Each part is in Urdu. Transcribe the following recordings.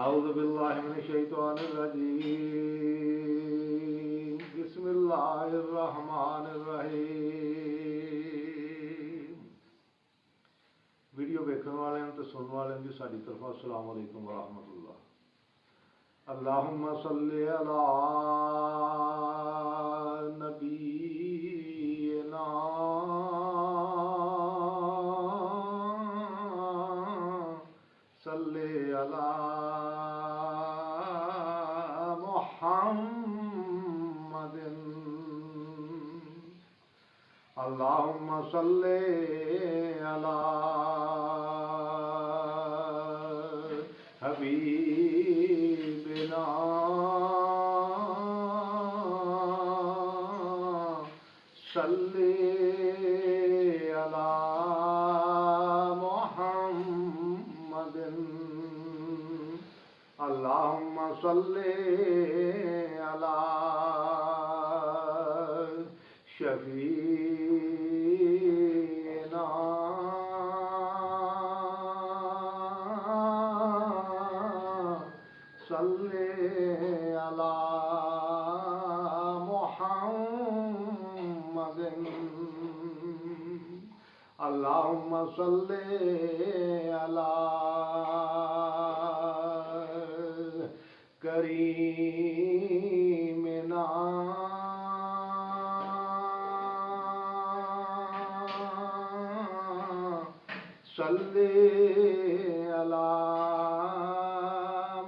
أعوذ بالله من الشيطان الرجيم بسم الله الرحمن الرحيم ویڈیو دیکھنے والے تے سننے والے دی ساری طرف السلام علیکم ورحمۃ اللہ. اللہم صلی علی نبینا صلی علی محمد. اللہم صلی علی حبیبنا صلی علی محمد. اللہم صلی علی شفیعنا صلی علی محمد. اللہم صلی علی کریمنا صلی علی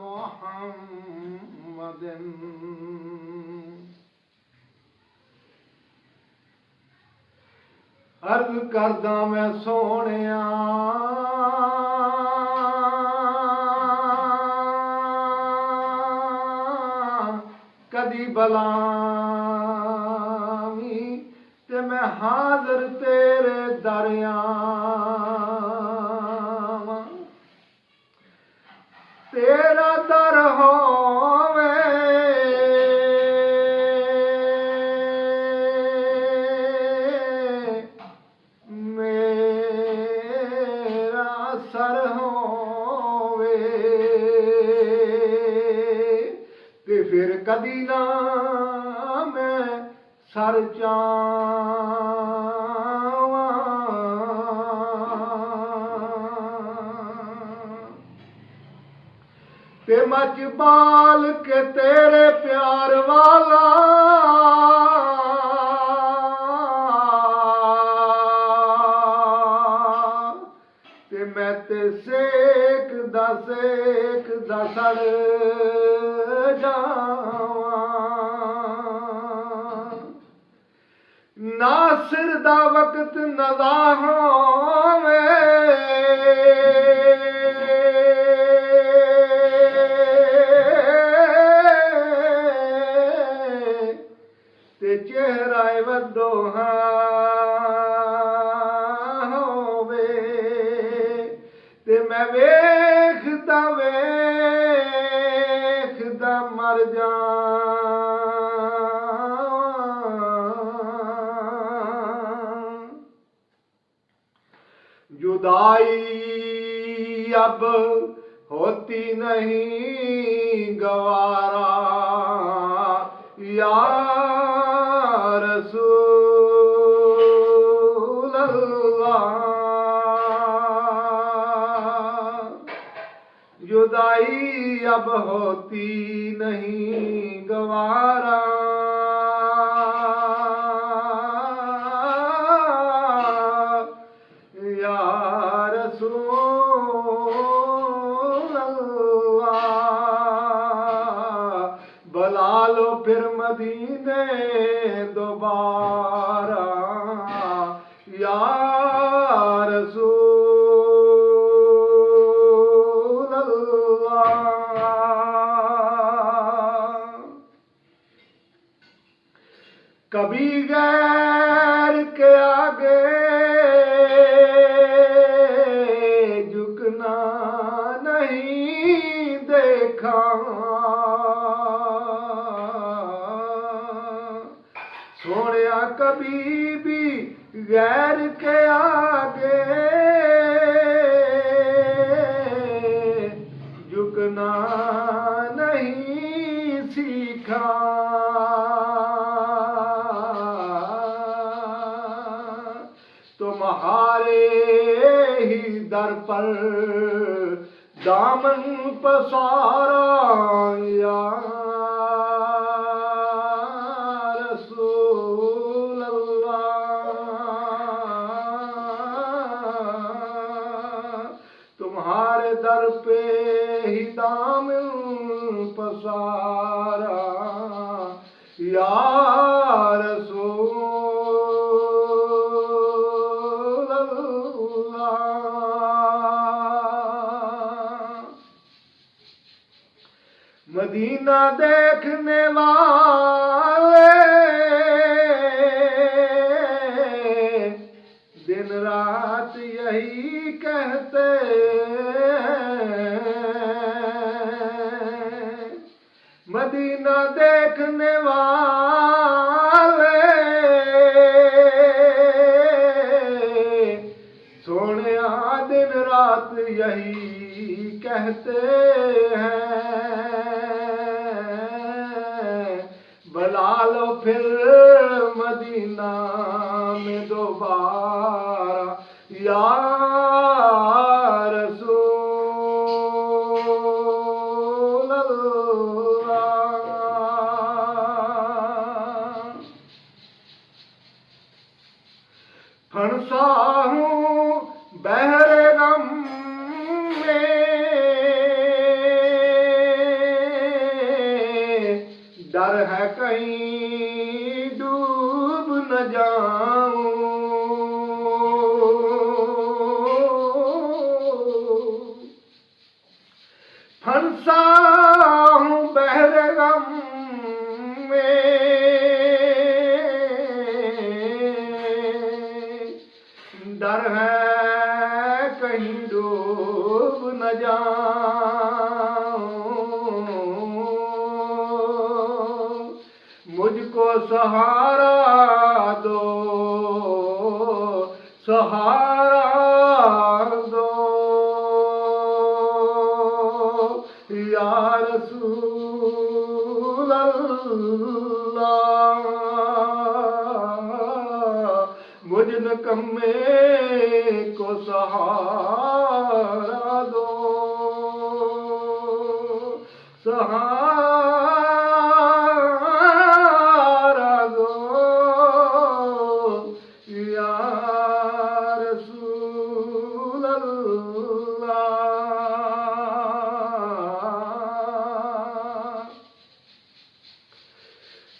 محمد. عرض کردہ میں سونیا کدی بلاوی تے میں حاضر تیرے دریاں تیرا در ہووے میرا سر ہووے تے پھر کدی نہ میں سر چاواں تے مچ بال کے تیرے پیار والا تے میں تے سیک دا سڑ جاواں. ناصر دا وقت نزا ہووے تے چہرہ ودوہا ہووے تے میں ویکھدا مر جاواں. جدائی اب ہوتی نہیں گوارا یا رسول اللہ. جدائی اب ہوتی نہیں گوارا یا رسول اللہ. بلا لو پھر مدینے دوبارہ یا رسول اللہ. کبھی غیر کے آگے جھکنا نہیں دیکھا. سونیا کبھی بھی غیر کے آگے جھکنا نہیں سیکھا، تمہارے ہی در پر دامن پسارا یا رسول اللہ، تمہارے در پہ ہی دامن پسارا یا رسول اللہ۔ مدینہ دیکھنے والے دن رات یہی کہتے ہیں، مدینہ دیکھنے والے سونیا دن رات یہی کہتے ہیں، بلا لو پھر مدینہ میں دوبارہ یا رسول اللہ۔ پھنسا ہوں بحر غم میں، ڈر ہے کہیں ڈوب نہ جاؤں، پھنسا ہوں بحر غم میں، ڈر ہے کہیں ڈوب نہ جاؤں، مجھ کو سہارا دو، سہارا دو یا رسول اللہ، مجھ نکمے کو سہارا دو، سہارا دو یا رسول اللہ۔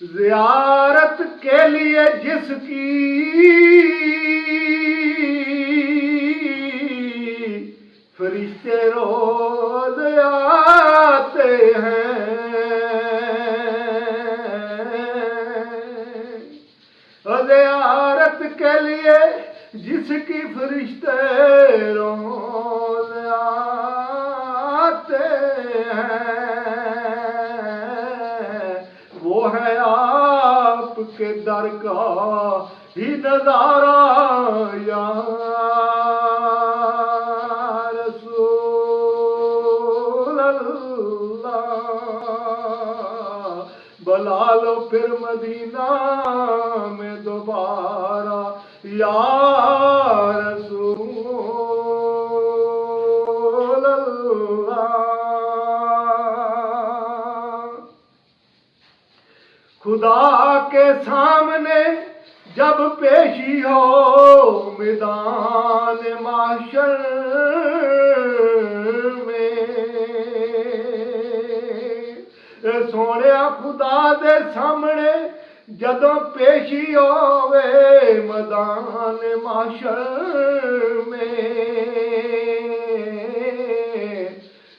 زیارت کے لیے جس کی فرشتے روز آتے ہیں، زیارت کے لیے جس کی فرشتے روز آتے ہیں، وہ ہے آپ کے در کا ہی نظارہ یا رسول اللہ، بلا لو پھر مدینہ میں دوبارہ یا رسول اللہ۔ خدا کے سامنے جب پیشی ہو میدان محشر میں، سونیا خدا دے سامنے جدوں پیشی ہووے میدان محشر میں،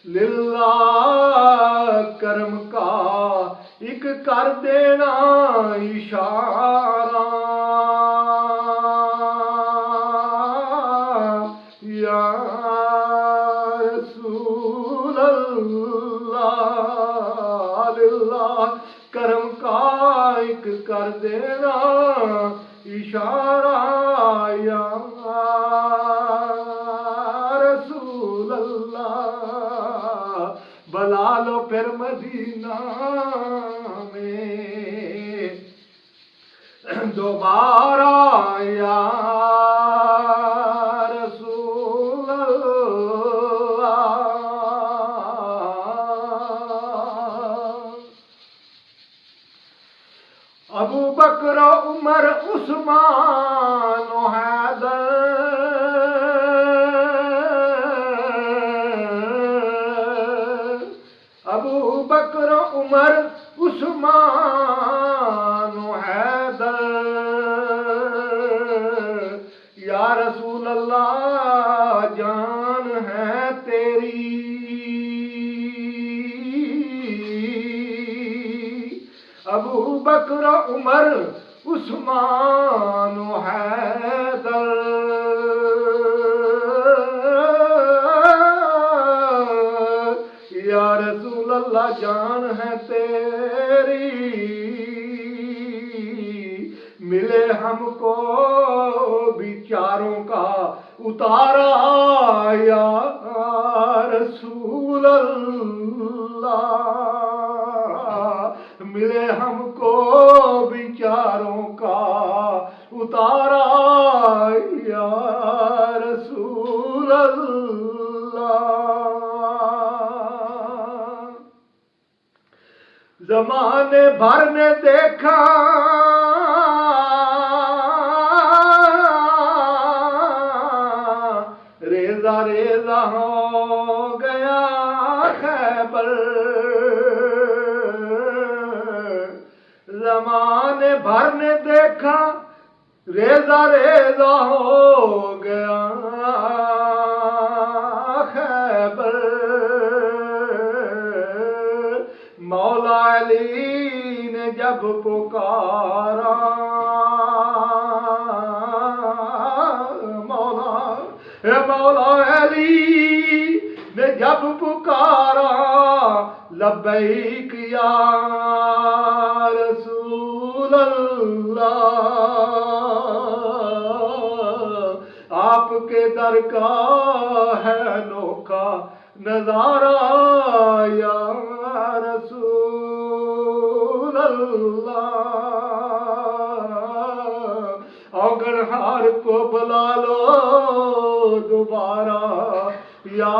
للہ کرم کا ایک کر دینا اشارہ یا رسول اللہ، للہ کرم کا ایک کر دینا اشارہ یا رسول اللہ، بلا لو پھر مدینہ میں دوبارہ یا رسول اللہ۔ ابو بکر عمر عثمان و حیدر، ابو بکر عمر عثمان و حیدر، یا رسول اللہ جان ہے تیری، ابو بکر عمر عثمان و حیدر، یا رسول اللہ جان ہے تیری، ملے ہم کو بھی چاروں کا اتارا، یا رسول اللہ، ملے ہم کو بھی چاروں کا اتارا، یا رسول اللہ۔ زمانے بھر نے دیکھا ریزہ ریزہ ہو گیا خیبر، زمانے بھر نے دیکھا ریزہ ریزہ ہو گیا خیبر، مولا علی نے جب پکارا، مولا علی نے جب پکارا، لبیک یا رسول اللہ، آپ کے در کا ہے انوکھا نظارہ، یا رسول اللہ، اگر ہار کو بلا لو دوبارہ، یا